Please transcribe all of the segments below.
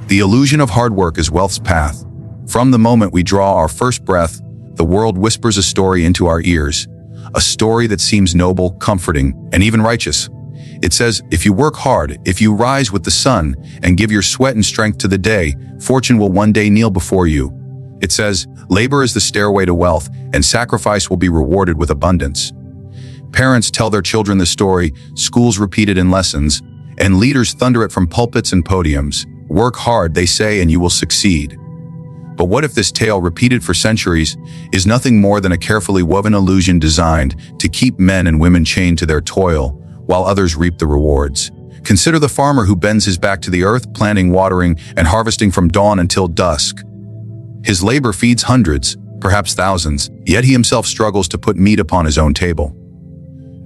The illusion of hard work is wealth's path. From the moment we draw our first breath, the world whispers a story into our ears, a story that seems noble, comforting, and even righteous. It says, if you work hard, if you rise with the sun and give your sweat and strength to the day, fortune will one day kneel before you. It says, labor is the stairway to wealth, and sacrifice will be rewarded with abundance. Parents tell their children the story, schools repeat it in lessons, and leaders thunder it from pulpits and podiums. Work hard, they say, and you will succeed. But what if this tale, repeated for centuries, is nothing more than a carefully woven illusion designed to keep men and women chained to their toil, while others reap the rewards? Consider the farmer who bends his back to the earth, planting, watering, and harvesting from dawn until dusk. His labor feeds hundreds, perhaps thousands, yet he himself struggles to put meat upon his own table.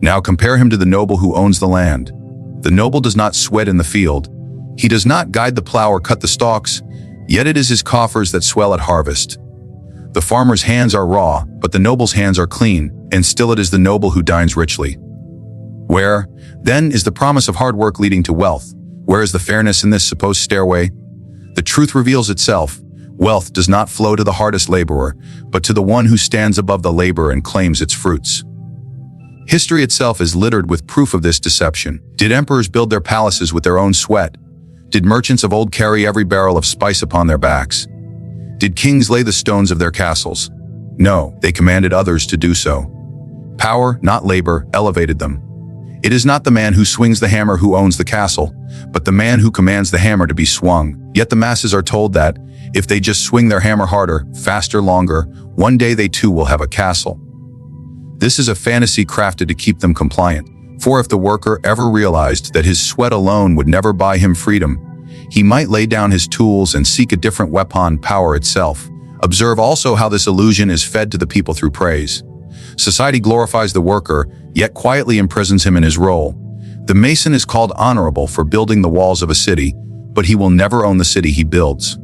Now compare him to the noble who owns the land. The noble does not sweat in the field. He does not guide the plow or cut the stalks, yet it is his coffers that swell at harvest. The farmer's hands are raw, but the noble's hands are clean, and still it is the noble who dines richly. Where, then, is the promise of hard work leading to wealth? Where is the fairness in this supposed stairway? The truth reveals itself. Wealth does not flow to the hardest laborer, but to the one who stands above the labor and claims its fruits. History itself is littered with proof of this deception. Did emperors build their palaces with their own sweat? Did merchants of old carry every barrel of spice upon their backs? Did kings lay the stones of their castles? No, they commanded others to do so. Power, not labor, elevated them. It is not the man who swings the hammer who owns the castle, but the man who commands the hammer to be swung. Yet the masses are told that, if they just swing their hammer harder, faster, longer, one day they too will have a castle. This is a fantasy crafted to keep them compliant. For if the worker ever realized that his sweat alone would never buy him freedom, he might lay down his tools and seek a different weapon, power itself. Observe also how this illusion is fed to the people through praise. Society glorifies the worker, yet quietly imprisons him in his role. The mason is called honorable for building the walls of a city, but he will never own the city he builds.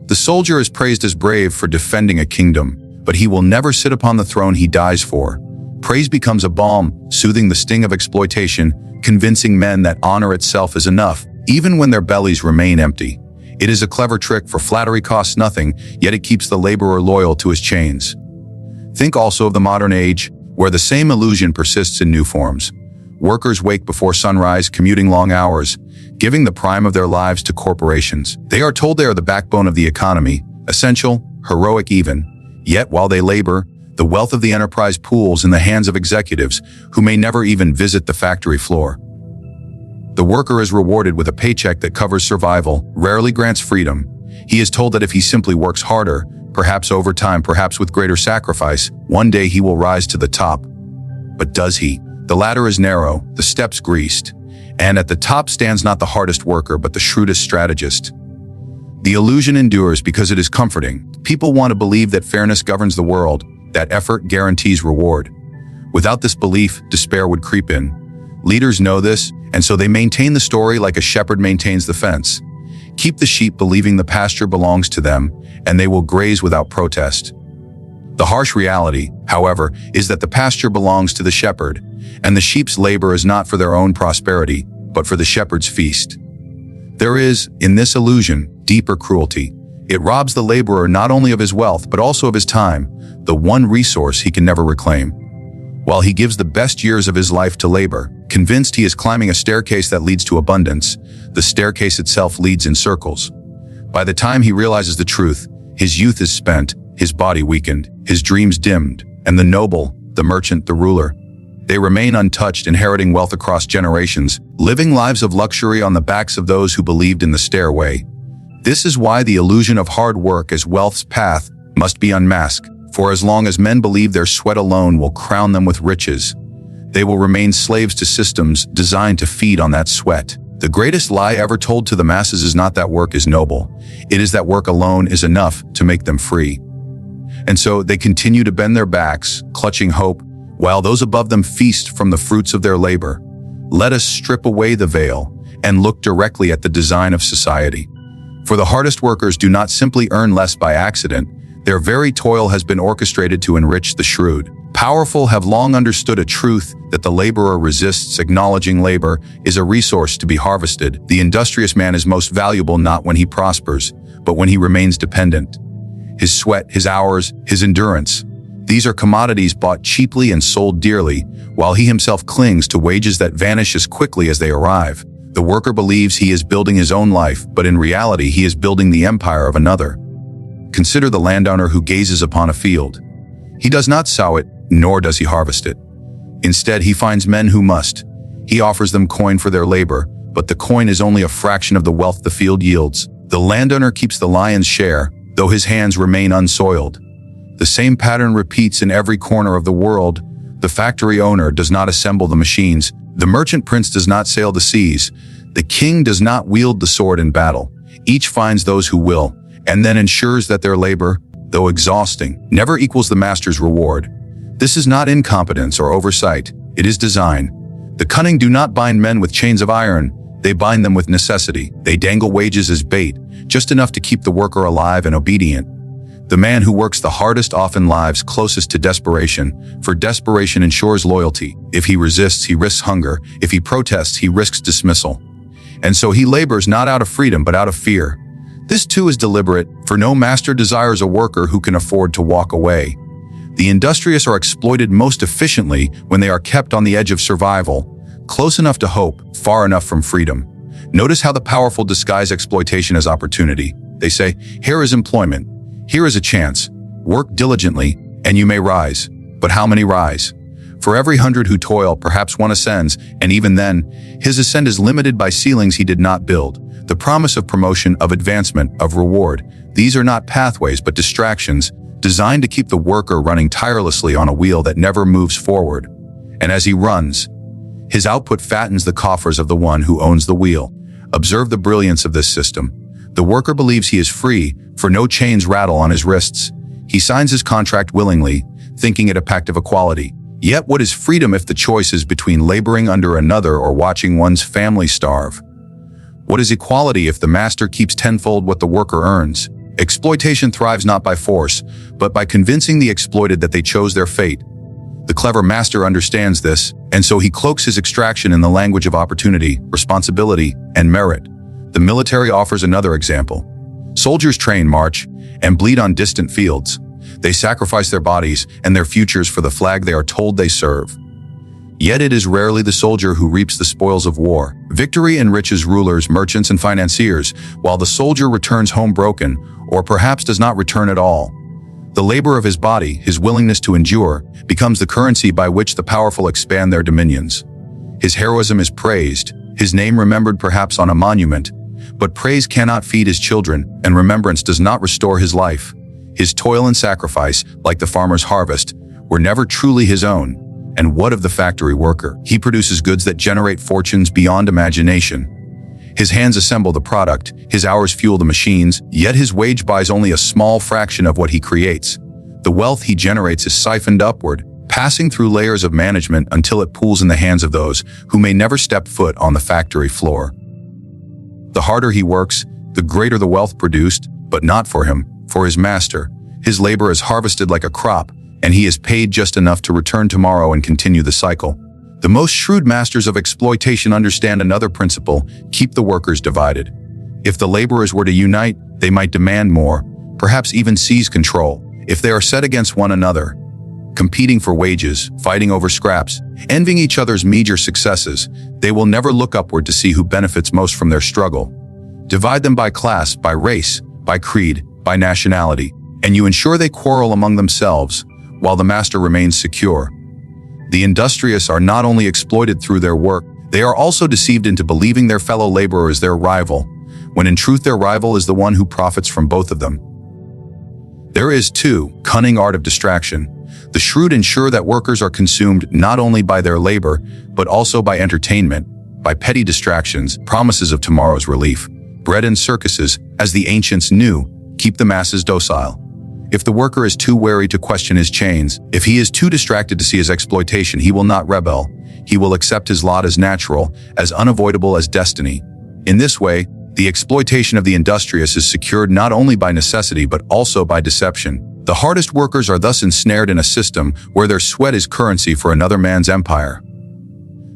The soldier is praised as brave for defending a kingdom, but he will never sit upon the throne he dies for. Praise becomes a balm, soothing the sting of exploitation, convincing men that honor itself is enough, even when their bellies remain empty. It is a clever trick, for flattery costs nothing, yet it keeps the laborer loyal to his chains. Think also of the modern age, where the same illusion persists in new forms. Workers wake before sunrise, commuting long hours, giving the prime of their lives to corporations. They are told they are the backbone of the economy, essential, heroic even. Yet while they labor, the wealth of the enterprise pools in the hands of executives who may never even visit the factory floor. The worker is rewarded with a paycheck that covers survival, rarely grants freedom. He is told that if he simply works harder, perhaps over time, perhaps with greater sacrifice, one day he will rise to the top. But does he? The ladder is narrow, the steps greased, and at the top stands not the hardest worker, but the shrewdest strategist. The illusion endures because it is comforting. People want to believe that fairness governs the world, that effort guarantees reward. Without this belief, despair would creep in. Leaders know this, and so they maintain the story like a shepherd maintains the fence. Keep the sheep believing the pasture belongs to them, and they will graze without protest. The harsh reality, however, is that the pasture belongs to the shepherd, and the sheep's labor is not for their own prosperity, but for the shepherd's feast. There is, in this illusion, deeper cruelty. It robs the laborer not only of his wealth, but also of his time, the one resource he can never reclaim. While he gives the best years of his life to labor, convinced he is climbing a staircase that leads to abundance, the staircase itself leads in circles. By the time he realizes the truth, his youth is spent, his body weakened, his dreams dimmed, and the noble, the merchant, the ruler, they remain untouched, inheriting wealth across generations, living lives of luxury on the backs of those who believed in the stairway. This is why the illusion of hard work as wealth's path must be unmasked, for as long as men believe their sweat alone will crown them with riches, they will remain slaves to systems designed to feed on that sweat. The greatest lie ever told to the masses is not that work is noble. It is that work alone is enough to make them free. And so they continue to bend their backs, clutching hope, while those above them feast from the fruits of their labor. Let us strip away the veil and look directly at the design of society. For the hardest workers do not simply earn less by accident. Their very toil has been orchestrated to enrich the shrewd. powerful have long understood a truth that the laborer resists acknowledging labor is a resource to be harvested. The industrious man is most valuable not when he prospers, but when he remains dependent. His sweat, his hours, his endurance. These are commodities bought cheaply and sold dearly, while he himself clings to wages that vanish as quickly as they arrive. The worker believes he is building his own life, but in reality he is building the empire of another. Consider the landowner who gazes upon a field. He does not sow it, nor does he harvest it. Instead, he finds men who must. He offers them coin for their labor, but the coin is only a fraction of the wealth the field yields. The landowner keeps the lion's share, though his hands remain unsoiled. The same pattern repeats in every corner of the world. The factory owner does not assemble the machines. The merchant prince does not sail the seas. The king does not wield the sword in battle. Each finds those who will, and then ensures that their labor, though exhausting, never equals the master's reward. This is not incompetence or oversight. It is design. The cunning do not bind men with chains of iron. They bind them with necessity. They dangle wages as bait, just enough to keep the worker alive and obedient. The man who works the hardest often lives closest to desperation, for desperation ensures loyalty. If he resists, he risks hunger. If he protests, he risks dismissal. And so he labors not out of freedom, but out of fear. This too is deliberate, for no master desires a worker who can afford to walk away. The industrious are exploited most efficiently when they are kept on the edge of survival, close enough to hope, far enough from freedom. Notice how the powerful disguise exploitation as opportunity. They say, here is employment. Here is a chance. Work diligently, and you may rise. But how many rise? For every 100 who toil, perhaps one ascends, and even then, his ascent is limited by ceilings he did not build. The promise of promotion, of advancement, of reward. These are not pathways, but distractions, designed to keep the worker running tirelessly on a wheel that never moves forward. And as he runs, his output fattens the coffers of the one who owns the wheel. Observe the brilliance of this system. The worker believes he is free, for no chains rattle on his wrists. He signs his contract willingly, thinking it a pact of equality. Yet what is freedom if the choice is between laboring under another or watching one's family starve? What is equality if the master keeps tenfold what the worker earns? Exploitation thrives not by force, but by convincing the exploited that they chose their fate. The clever master understands this, and so he cloaks his extraction in the language of opportunity, responsibility, and merit. The military offers another example. Soldiers train, march, and bleed on distant fields. They sacrifice their bodies and their futures for the flag they are told they serve. Yet it is rarely the soldier who reaps the spoils of war. Victory enriches rulers, merchants, and financiers, while the soldier returns home broken, or perhaps does not return at all. The labor of his body, his willingness to endure, becomes the currency by which the powerful expand their dominions. His heroism is praised, his name remembered perhaps on a monument, but praise cannot feed his children, and remembrance does not restore his life. His toil and sacrifice, like the farmer's harvest, were never truly his own. And what of the factory worker? He produces goods that generate fortunes beyond imagination. His hands assemble the product, his hours fuel the machines, yet his wage buys only a small fraction of what he creates. The wealth he generates is siphoned upward, passing through layers of management until it pools in the hands of those who may never step foot on the factory floor. The harder he works, the greater the wealth produced, but not for him, for his master. His labor is harvested like a crop, and he is paid just enough to return tomorrow and continue the cycle. The most shrewd masters of exploitation understand another principle: keep the workers divided. If the laborers were to unite, they might demand more, perhaps even seize control. If they are set against one another, competing for wages, fighting over scraps, envying each other's meager successes, they will never look upward to see who benefits most from their struggle. Divide them by class, by race, by creed, by nationality, and you ensure they quarrel among themselves, while the master remains secure. The industrious are not only exploited through their work, they are also deceived into believing their fellow laborer is their rival, when in truth their rival is the one who profits from both of them. There is, too, cunning art of distraction. The shrewd ensure that workers are consumed not only by their labor, but also by entertainment, by petty distractions, promises of tomorrow's relief. Bread and circuses, as the ancients knew, keep the masses docile. If the worker is too wary to question his chains, if he is too distracted to see his exploitation, he will not rebel. He will accept his lot as natural, as unavoidable as destiny. In this way, The exploitation of the industrious is secured not only by necessity but also by deception. The hardest workers are thus ensnared in a system where their sweat is currency for another man's empire.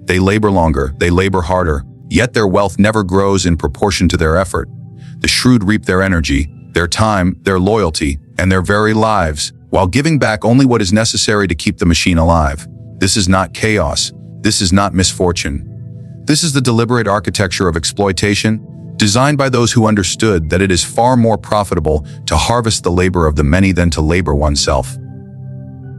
They labor longer, they labor harder, yet their wealth never grows in proportion to their effort. The shrewd reap their energy, their time, their loyalty, and their very lives, while giving back only what is necessary to keep the machine alive. This is not chaos. This is not misfortune. This is the deliberate architecture of exploitation, designed by those who understood that it is far more profitable to harvest the labor of the many than to labor oneself.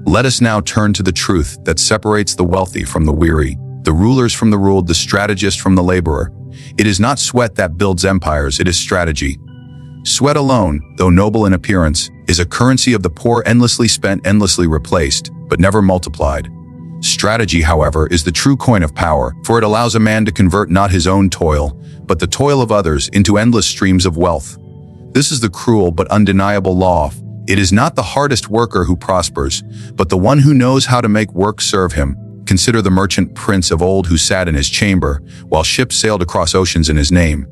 Let us now turn to the truth that separates the wealthy from the weary, the rulers from the ruled, the strategist from the laborer. It is not sweat that builds empires, it is strategy. Sweat alone, though noble in appearance, is a currency of the poor, endlessly spent, endlessly replaced, but never multiplied. Strategy, however, is the true coin of power, for it allows a man to convert not his own toil, but the toil of others into endless streams of wealth. This is the cruel but undeniable law. It is not the hardest worker who prospers, but the one who knows how to make work serve him. Consider the merchant prince of old who sat in his chamber, while ships sailed across oceans in his name.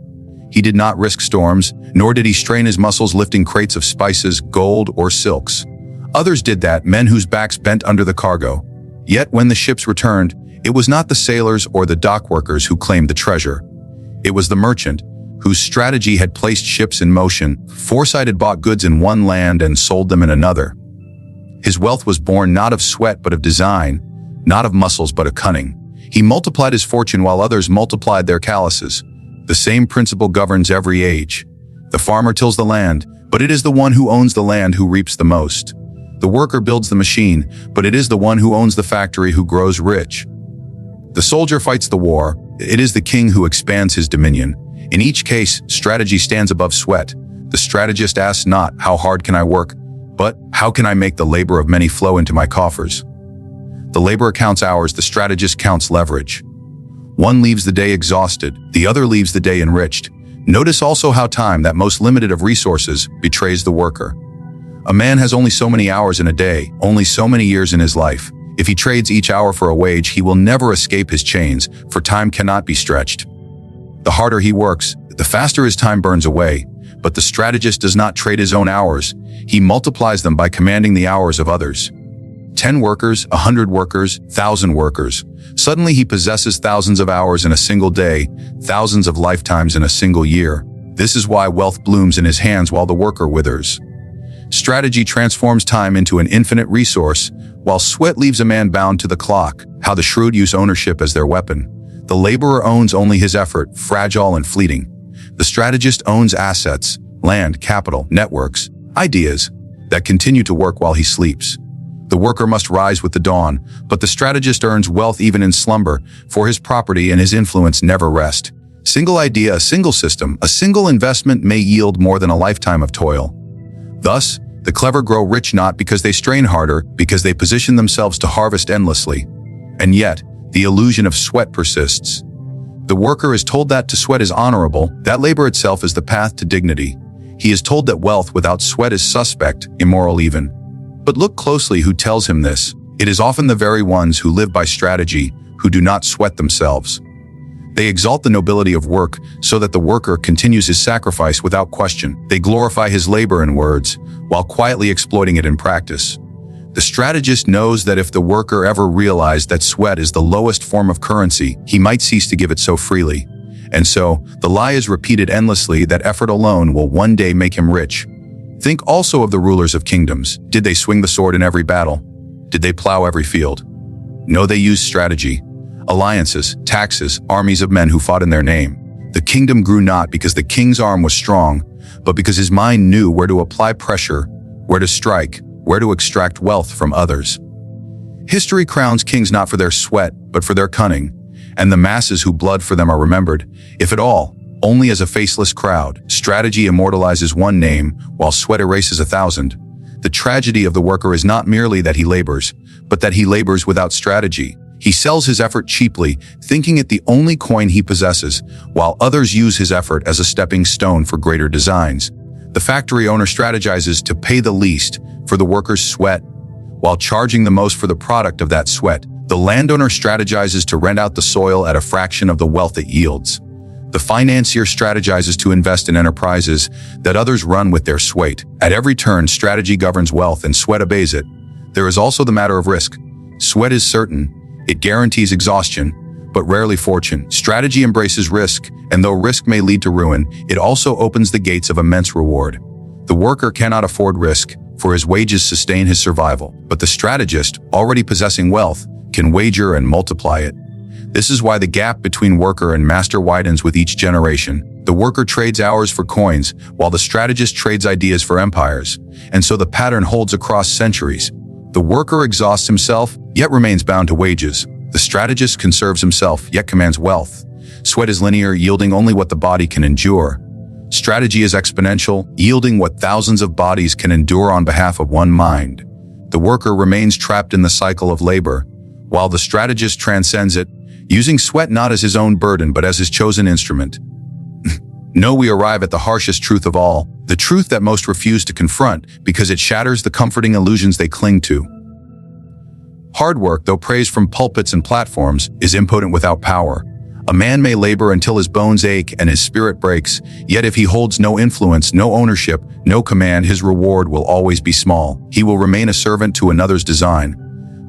He did not risk storms, nor did he strain his muscles lifting crates of spices, gold, or silks. Others did that, men whose backs bent under the cargo. Yet when the ships returned, it was not the sailors or the dock workers who claimed the treasure. It was the merchant, whose strategy had placed ships in motion. Foresight had bought goods in one land and sold them in another. His wealth was born not of sweat but of design, not of muscles but of cunning. He multiplied his fortune while others multiplied their calluses. The same principle governs every age. The farmer tills the land, but it is the one who owns the land who reaps the most. The worker builds the machine, but it is the one who owns the factory who grows rich. The soldier fights the war, it is the king who expands his dominion. In each case, strategy stands above sweat. The strategist asks not, how hard can I work, but how can I make the labor of many flow into my coffers? The laborer counts hours, the strategist counts leverage. One leaves the day exhausted, the other leaves the day enriched. Notice also how time, that most limited of resources, betrays the worker. A man has only so many hours in a day, only so many years in his life. If he trades each hour for a wage, he will never escape his chains, for time cannot be stretched. The harder he works, the faster his time burns away. But the strategist does not trade his own hours. He multiplies them by commanding the hours of others. 10 workers, 100 workers, 1,000 workers. Suddenly he possesses thousands of hours in a single day, thousands of lifetimes in a single year. This is why wealth blooms in his hands while the worker withers. Strategy transforms time into an infinite resource, while sweat leaves a man bound to the clock. How the shrewd use ownership as their weapon. The laborer owns only his effort, fragile and fleeting. The strategist owns assets, land, capital, networks, ideas that continue to work while he sleeps. The worker must rise with the dawn, but the strategist earns wealth even in slumber, for his property and his influence never rest. Single idea, a single system, a single investment may yield more than a lifetime of toil. Thus, the clever grow rich not because they strain harder, because they position themselves to harvest endlessly. And yet, the illusion of sweat persists. The worker is told that to sweat is honorable, that labor itself is the path to dignity. He is told that wealth without sweat is suspect, immoral even. But look closely who tells him this. It is often the very ones who live by strategy, who do not sweat themselves. They exalt the nobility of work so that the worker continues his sacrifice without question. They glorify his labor in words, while quietly exploiting it in practice. The strategist knows that if the worker ever realized that sweat is the lowest form of currency, he might cease to give it so freely. And so, the lie is repeated endlessly that effort alone will one day make him rich. Think also of the rulers of kingdoms. Did they swing the sword in every battle? Did they plow every field? No, they used strategy. Alliances, taxes, armies of men who fought in their name. The kingdom grew not because the king's arm was strong, but because his mind knew where to apply pressure, where to strike, where to extract wealth from others. History crowns kings not for their sweat, but for their cunning, and the masses who bled for them are remembered, if at all, only as a faceless crowd. Strategy immortalizes one name, while sweat erases 1,000. The tragedy of the worker is not merely that he labors, but that he labors without strategy. He sells his effort cheaply, thinking it the only coin he possesses, while others use his effort as a stepping stone for greater designs. The factory owner strategizes to pay the least for the worker's sweat, while charging the most for the product of that sweat. The landowner strategizes to rent out the soil at a fraction of the wealth it yields. The financier strategizes to invest in enterprises that others run with their sweat. At every turn, strategy governs wealth and sweat obeys it. There is also the matter of risk. Sweat is certain. It guarantees exhaustion, but rarely fortune. Strategy embraces risk, and though risk may lead to ruin, it also opens the gates of immense reward. The worker cannot afford risk, for his wages sustain his survival. But the strategist, already possessing wealth, can wager and multiply it. This is why the gap between worker and master widens with each generation. The worker trades hours for coins, while the strategist trades ideas for empires. And so the pattern holds across centuries. The worker exhausts himself, yet remains bound to wages. The strategist conserves himself, yet commands wealth. Sweat is linear, yielding only what the body can endure. Strategy is exponential, yielding what thousands of bodies can endure on behalf of one mind. The worker remains trapped in the cycle of labor, while the strategist transcends it, using sweat not as his own burden but as his chosen instrument. No, we arrive at the harshest truth of all, the truth that most refuse to confront because it shatters the comforting illusions they cling to. Hard work, though praised from pulpits and platforms, is impotent without power. A man may labor until his bones ache and his spirit breaks, yet if he holds no influence, no ownership, no command, his reward will always be small. He will remain a servant to another's design.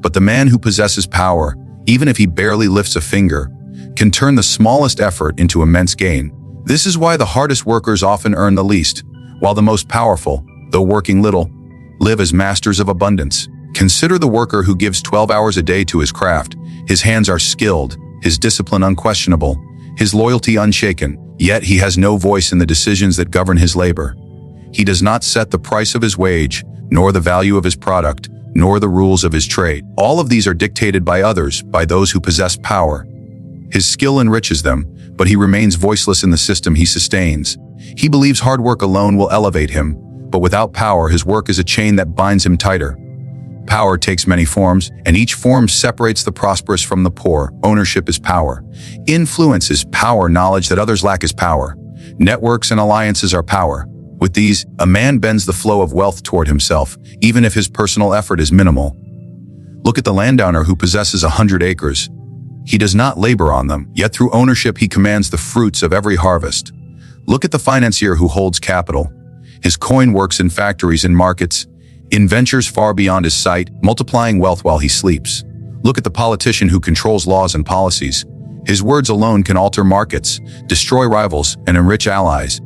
But the man who possesses power, even if he barely lifts a finger, can turn the smallest effort into immense gain. This is why the hardest workers often earn the least, while the most powerful, though working little, live as masters of abundance. Consider the worker who gives 12 hours a day to his craft. His hands are skilled, his discipline unquestionable, his loyalty unshaken, yet he has no voice in the decisions that govern his labor. He does not set the price of his wage, nor the value of his product, nor the rules of his trade. All of these are dictated by others, by those who possess power. His skill enriches them, but he remains voiceless in the system he sustains. He believes hard work alone will elevate him, but without power, his work is a chain that binds him tighter. Power takes many forms, and each form separates the prosperous from the poor. Ownership is power. Influence is power. Knowledge that others lack is power. Networks and alliances are power. With these, a man bends the flow of wealth toward himself, even if his personal effort is minimal. Look at the landowner who possesses 100 acres. He does not labor on them, yet through ownership he commands the fruits of every harvest. Look at the financier who holds capital. His coin works in factories and markets, in ventures far beyond his sight, multiplying wealth while he sleeps. Look at the politician who controls laws and policies. His words alone can alter markets, destroy rivals, and enrich allies.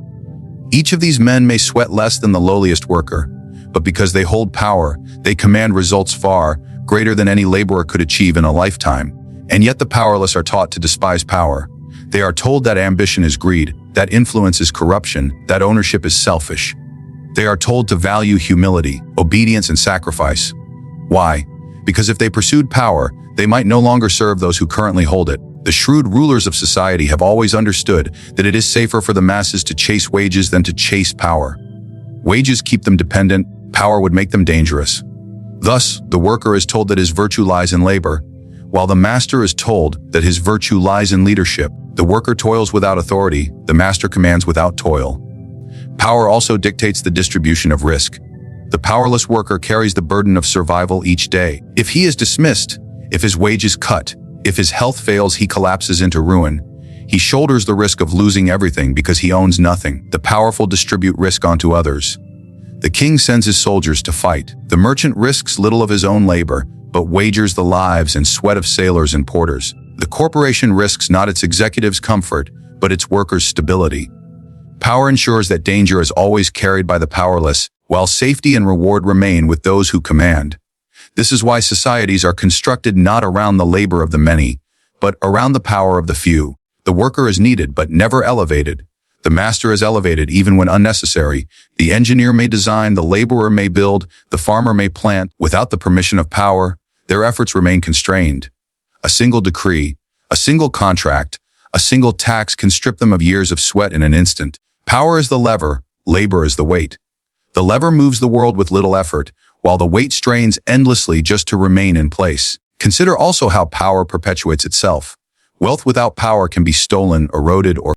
Each of these men may sweat less than the lowliest worker, but because they hold power, they command results far greater than any laborer could achieve in a lifetime. And yet the powerless are taught to despise power. They are told that ambition is greed, that influence is corruption, that ownership is selfish. They are told to value humility, obedience, and sacrifice. Why? Because if they pursued power, they might no longer serve those who currently hold it. The shrewd rulers of society have always understood that it is safer for the masses to chase wages than to chase power. Wages keep them dependent, power would make them dangerous. Thus, the worker is told that his virtue lies in labor, while the master is told that his virtue lies in leadership. The worker toils without authority, the master commands without toil. Power also dictates the distribution of risk. The powerless worker carries the burden of survival each day. If he is dismissed, if his wage is cut, if his health fails, he collapses into ruin. He shoulders the risk of losing everything because he owns nothing. The powerful distribute risk onto others. The king sends his soldiers to fight. The merchant risks little of his own labor, but wagers the lives and sweat of sailors and porters. The corporation risks not its executives' comfort, but its workers' stability. Power ensures that danger is always carried by the powerless, while safety and reward remain with those who command. This is why societies are constructed not around the labor of the many, but around the power of the few. The worker is needed but never elevated. The master is elevated even when unnecessary. The engineer may design, the laborer may build, the farmer may plant. Without the permission of power, their efforts remain constrained. A single decree, a single contract, a single tax can strip them of years of sweat in an instant. Power is the lever, labor is the weight. The lever moves the world with little effort, while the weight strains endlessly just to remain in place. Consider also how power perpetuates itself. Wealth without power can be stolen, eroded, or